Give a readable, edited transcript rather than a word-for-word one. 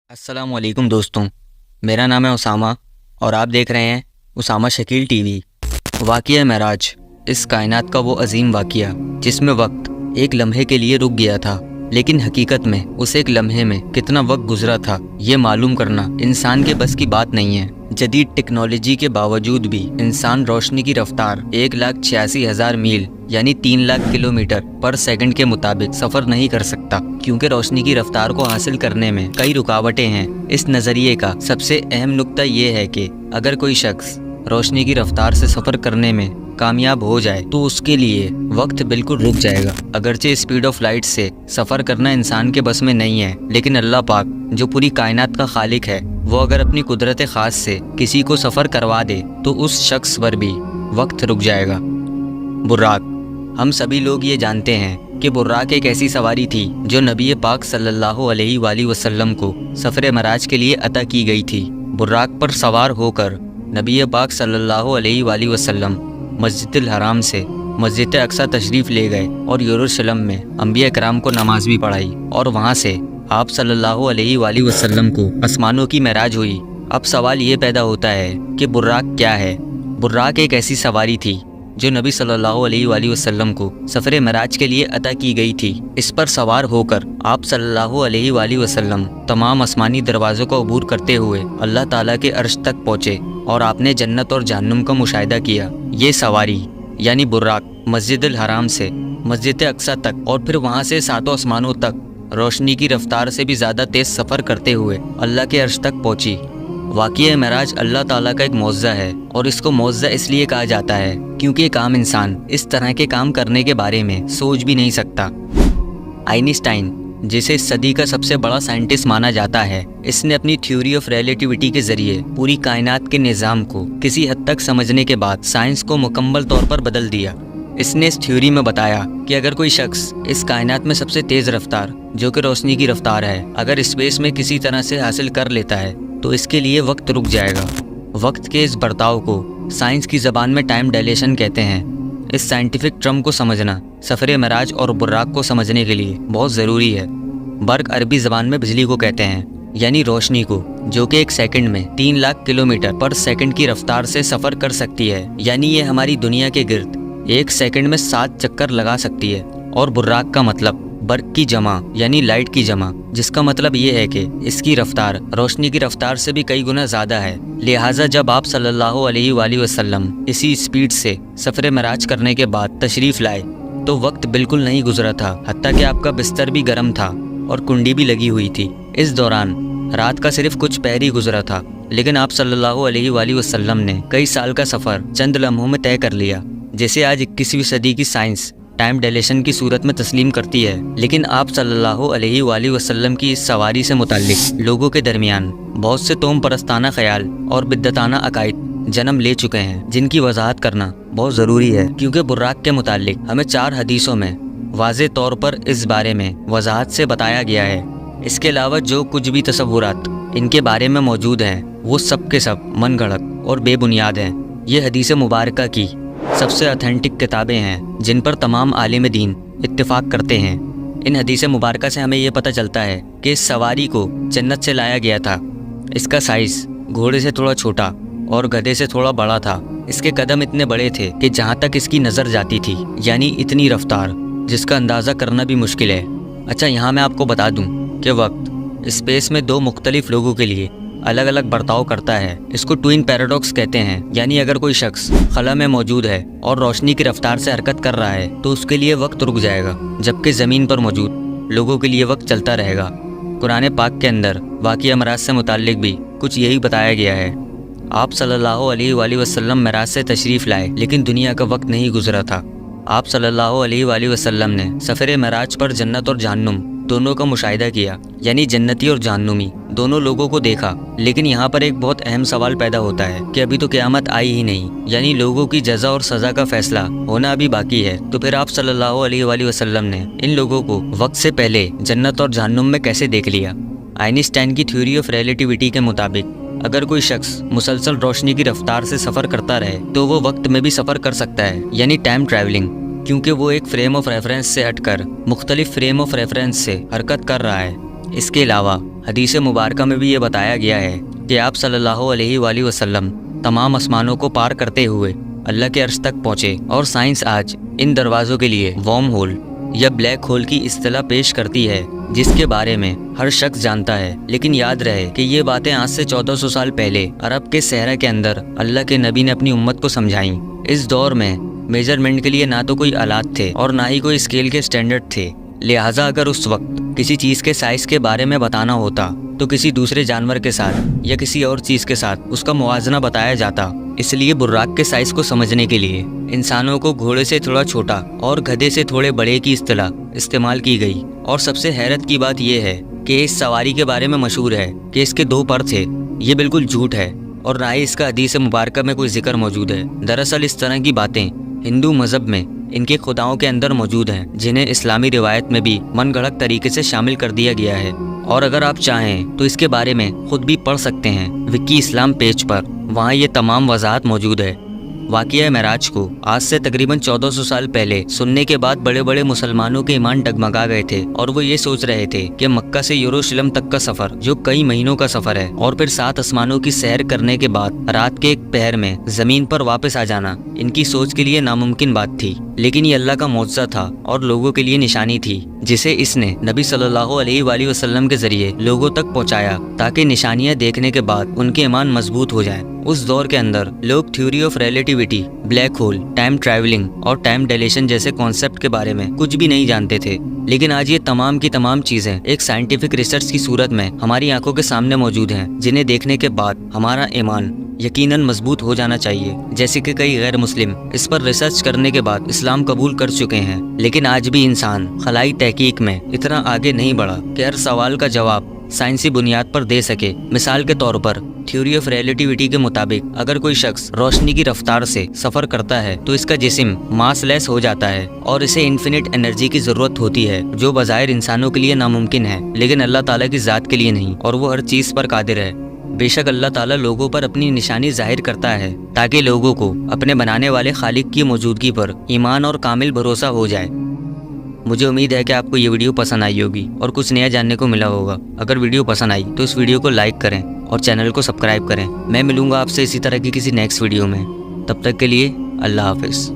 अस्सलाम वालेकुम दोस्तों, मेरा नाम है उसामा और आप देख रहे हैं उसामा शकील टीवी। वाक़या मेराज, इस कायनात का वो अजीम वाक़या जिसमें वक्त एक लम्हे के लिए रुक गया था, लेकिन हकीकत में उस एक लम्हे में कितना वक्त गुजरा था ये मालूम करना इंसान के बस की बात नहीं है। जदीद टेक्नोलॉजी के बावजूद भी इंसान रोशनी की रफ्तार 1,86,000 मील यानी 3 लाख किलोमीटर पर सेकंड के मुताबिक सफ़र नहीं कर सकता, क्योंकि रोशनी की रफ्तार को हासिल करने में कई रुकावटें हैं। इस नज़रिए का सबसे अहम नुक्ता ये है कि अगर कोई शख्स रोशनी की रफ्तार से सफ़र करने में कामयाब हो जाए तो उसके लिए वक्त बिल्कुल रुक जाएगा। अगरचे स्पीड ऑफ लाइट से सफ़र करना इंसान के बस में नहीं है, लेकिन अल्लाह पाक जो पूरी कायनात का खालिक है, वो अगर अपनी कुदरत ख़ास से किसी को सफ़र करवा दे तो उस शख्स पर भी वक्त रुक जाएगा। बुर्राक, हम सभी लोग ये जानते हैं कि बुर्राक एक ऐसी सवारी थी जो नबी पाक सल्लल्लाहु अलैहि वसल्लम को सफ़र मराज के लिए अता की गई थी। बुर्राक पर सवार होकर नबी पाक सल्लल्लाहु अलैहि वसल्लम मस्जिदुल हराम से मस्जिद अक्सा तशरीफ़ ले गए और यरूशलेम में अंबिया कराम को नमाज भी पढ़ाई और वहाँ से आप सल्लल्लाहु अलैहि वसल्लम को आसमानों की महराज हुई। अब सवाल ये पैदा होता है कि बुर्राक क्या है। बुर्राक एक ऐसी सवारी थी जो नबी सल्लल्लाहु अलैहि वसल्लम को सफ़र मराज के लिए अता की गई थी। इस पर सवार होकर आप सल्लल्लाहु अलैहि वसल्लम तमाम आसमानी दरवाज़ों का अबूर करते हुए अल्लाह ताला के अर्श तक पहुँचे और आपने जन्नत और जहन्नुम का मुशाहिदा किया। ये सवारी यानी बुर्राक मस्जिदुल हराम से मस्जिद अक्सा तक और फिर वहाँ से सातों आसमानों तक रोशनी की रफ्तार से भी ज़्यादा तेज़ सफ़र करते हुए अल्लाह के अर्श तक पहुँची। वाक़या मेराज अल्लाह ताला का एक मौज़ा है और इसको मौज़ा इसलिए कहा जाता है क्योंकि एक आम इंसान इस तरह के काम करने के बारे में सोच भी नहीं सकता। आइंस्टाइन, जिसे इस सदी का सबसे बड़ा साइंटिस्ट माना जाता है, इसने अपनी थ्योरी ऑफ रिलेटिविटी के ज़रिए पूरी कायनात के निज़ाम को किसी हद तक समझने के बाद साइंस को मुकम्मल तौर पर बदल दिया। इसने इस थ्योरी में बताया कि अगर कोई शख्स इस कायनात में सबसे तेज़ रफ्तार जो कि रोशनी की रफ्तार है, अगर स्पेस में किसी तरह से हासिल कर लेता है तो इसके लिए वक्त रुक जाएगा। वक्त के इस बर्ताव को साइंस की ज़बान में टाइम डायलेशन कहते हैं। इस साइंटिफिक टर्म को समझना सफ़र मराज और बुर्राक को समझने के लिए बहुत ज़रूरी है। बर्क अरबी ज़बान में बिजली को कहते हैं, यानी रोशनी को, जो कि एक सेकंड में 3 लाख किलोमीटर पर सेकंड की रफ्तार से सफ़र कर सकती है, यानी ये हमारी दुनिया के गिर्द एक सेकंड में 7 चक्कर लगा सकती है। और बुर्राक का मतलब बर्क की जमा यानी लाइट की जमा, जिसका मतलब ये है कि इसकी रफ्तार रोशनी की रफ्तार से भी कई गुना ज़्यादा है। लिहाजा जब आप सल्लल्लाहु अलैहि वसल्लम इसी स्पीड से सफ़र मराज करने के बाद तशरीफ़ लाए तो वक्त बिल्कुल नहीं गुजरा था, हत्ता कि आपका बिस्तर भी गर्म था और कुंडी भी लगी हुई थी। इस दौरान रात का सिर्फ कुछ पहर ही गुजरा था, लेकिन आप सल्लल्लाहु अलैहि वसल्लम ने कई साल का सफ़र चंद लम्हों में तय कर लिया, जिसे आज 21वीं सदी की साइंस टाइम डायलेशन की सूरत में तस्लीम करती है। लेकिन आप सल्लल्लाहु अलैहि वसल्लम की इस सवारी से मुताल्लिक लोगों के दरमियान बहुत से तोम परस्ताना ख्याल और बिद्दताना अकायद जन्म ले चुके हैं, जिनकी वजाहत करना बहुत ज़रूरी है, क्योंकि बुर्राक के मुताल्लिक हमें 4 हदीसों में वाज़े तौर पर इस बारे में वजाहत से बताया गया है। इसके अलावा जो कुछ भी तसव्वुरात इनके बारे में मौजूद हैं वो सब के सब मन गढ़ंत और बेबुनियाद हैं। ये हदीस मुबारका की सबसे ऑथेंटिक किताबें हैं जिन पर तमाम आलिम दीन इत्तिफाक करते हैं। इन हदीस मुबारका से हमें ये पता चलता है कि इस सवारी को जन्नत से लाया गया था। इसका साइज़ घोड़े से थोड़ा छोटा और गधे से थोड़ा बड़ा था। इसके कदम इतने बड़े थे कि जहाँ तक इसकी नज़र जाती थी, यानी इतनी रफ्तार जिसका अंदाज़ा करना भी मुश्किल है। अच्छा, यहाँ मैं आपको बता दूँ कि वक्त स्पेस में 2 मुख्तलिफ लोगों के लिए अलग अलग बर्ताव करता है। इसको ट्विन पैराडॉक्स कहते हैं, यानी अगर कोई शख्स खला में मौजूद है और रोशनी की रफ्तार से हरकत कर रहा है तो उसके लिए वक्त रुक जाएगा, जबकि ज़मीन पर मौजूद लोगों के लिए वक्त चलता रहेगा। कुरान पाक के अंदर वाक़या मराज से मुताल्लिक भी कुछ यही बताया गया है। आप सल्लल्लाहु अलैहि वसल्लम मराज से तशरीफ़ लाए, लेकिन दुनिया का वक्त नहीं गुजरा था। आप सल्लल्लाहु अलैहि वसल्लम ने सफ़र मराज पर जन्नत और जहन्नुम दोनों का मुशाहिदा किया, यानी जन्नती और जहन्नुमी दोनों लोगों को देखा। लेकिन यहाँ पर एक बहुत अहम सवाल पैदा होता है कि अभी तो क़यामत आई ही नहीं, यानी लोगों की जज़ा और सज़ा का फ़ैसला होना अभी बाकी है। तो फिर आप सल्लल्लाहु अलैहि वसल्लम ने इन लोगों को वक्त से पहले जन्नत और जहन्नुम में कैसे देख लिया? आइंस्टाइन की थ्योरी ऑफ रिलेटिविटी के मुताबिक अगर कोई शख्स मुसलसल रोशनी की रफ्तार से सफ़र करता रहे तो वो वक्त में भी सफ़र कर सकता है, यानी टाइम ट्रैवलिंग, क्योंकि वो एक फ्रेम ऑफ रेफरेंस से हटकर मुख्तलिफ फ्रेम ऑफ रेफरेंस से हरकत कर रहा है। اس کے علاوہ حدیث مبارکہ میں بھی یہ بتایا گیا ہے کہ آپ صلی اللہ علیہ وآلہ وسلم تمام آسمانوں کو پار کرتے ہوئے اللہ کے عرش تک پہنچے، اور سائنس آج ان دروازوں کے لیے ورم ہول یا بلیک ہول کی اصطلاح پیش کرتی ہے، جس کے بارے میں ہر شخص جانتا ہے۔ لیکن یاد رہے کہ یہ باتیں آج سے 1400 سال پہلے عرب کے صحرا کے اندر اللہ کے نبی نے اپنی امت کو سمجھائیں۔ اس دور میں میجرمنٹ کے لیے نہ تو کوئی آلات تھے اور نہ ہی کوئی اسکیل کے سٹینڈرڈ تھے، لہٰذا اگر اس وقت کسی چیز کے سائز کے بارے میں بتانا ہوتا تو کسی دوسرے جانور کے ساتھ یا کسی اور چیز کے ساتھ اس کا موازنہ بتایا جاتا۔ اس لیے براق کے سائز کو سمجھنے کے لیے انسانوں کو گھوڑے سے تھوڑا چھوٹا اور گدھے سے تھوڑے بڑے کی اصطلاح استعمال کی گئی۔ اور سب سے حیرت کی بات یہ ہے کہ اس سواری کے بارے میں مشہور ہے کہ اس کے 2 پر تھے، یہ بالکل جھوٹ ہے اور نہ ہی اس کا حدیث مبارکہ میں کوئی ذکر موجود ہے۔ دراصل اس طرح کی باتیں ہندو مذہب میں ان کے خداؤں کے اندر موجود ہیں، جنہیں اسلامی روایت میں بھی من گھڑت طریقے سے شامل کر دیا گیا ہے۔ اور اگر آپ چاہیں تو اس کے بارے میں خود بھی پڑھ سکتے ہیں وکی اسلام پیج پر، وہاں یہ تمام وضاحت موجود ہے۔ واقعہ معراج کو آج سے تقریباً 1400 سال پہلے سننے کے بعد بڑے بڑے مسلمانوں کے ایمان ڈگمگا گئے تھے، اور وہ یہ سوچ رہے تھے کہ مکہ سے یروشلم تک کا سفر جو کئی مہینوں کا سفر ہے، اور پھر 7 آسمانوں کی سیر کرنے کے بعد رات کے ایک پہر میں زمین پر واپس آ جانا ان کی سوچ کے لیے ناممکن بات تھی۔ لیکن یہ اللہ کا معجزہ تھا اور لوگوں کے لیے نشانی تھی، جسے اس نے نبی صلی اللہ علیہ وآلہ وسلم کے ذریعے لوگوں تک پہنچایا تاکہ نشانیاں دیکھنے کے بعد ان کے ایمان مضبوط ہو جائیں۔ اس دور کے اندر لوگ theory of relativity, black hole, time travelling اور ٹائم ڈیلیشن جیسے کانسیپٹ کے بارے میں کچھ بھی نہیں جانتے تھے، لیکن آج یہ تمام کی تمام چیزیں ایک سائنٹیفک ریسرچ کی صورت میں ہماری آنکھوں کے سامنے موجود ہیں، جنہیں دیکھنے کے بعد ہمارا ایمان یقیناً مضبوط ہو جانا چاہیے۔ جیسے کہ کئی غیر مسلم اس پر ریسرچ کرنے کے بعد اسلام قبول کر چکے ہیں، لیکن آج بھی انسان خلائی تحقیق میں اتنا آگے نہیں بڑھا کہ ہر سوال کا جواب سائنسی بنیاد پر دے سکے۔ مثال کے طور پر تھیوری آف ریلیٹیوٹی کے مطابق اگر کوئی شخص روشنی کی رفتار سے سفر کرتا ہے تو اس کا جسم ماس لیس ہو جاتا ہے اور اسے انفینٹ انرجی کی ضرورت ہوتی ہے، جو بظاہر انسانوں کے لیے ناممکن ہے، لیکن اللہ تعالیٰ کی ذات کے لیے نہیں، اور وہ ہر چیز پر قادر ہے۔ بے شک اللہ تعالیٰ لوگوں پر اپنی نشانی ظاہر کرتا ہے تاکہ لوگوں کو اپنے بنانے والے خالق کی موجودگی پر ایمان اور کامل بھروسہ ہو جائے۔ مجھے امید ہے کہ آپ کو یہ ویڈیو پسند آئی ہوگی اور کچھ نیا جاننے کو ملا ہوگا۔ اگر ویڈیو پسند آئی تو اس ویڈیو کو لائک کریں اور چینل کو سبسکرائب کریں۔ میں ملوں گا آپ سے اسی طرح کی کسی نیکسٹ ویڈیو میں، تب تک کے لیے اللہ حافظ۔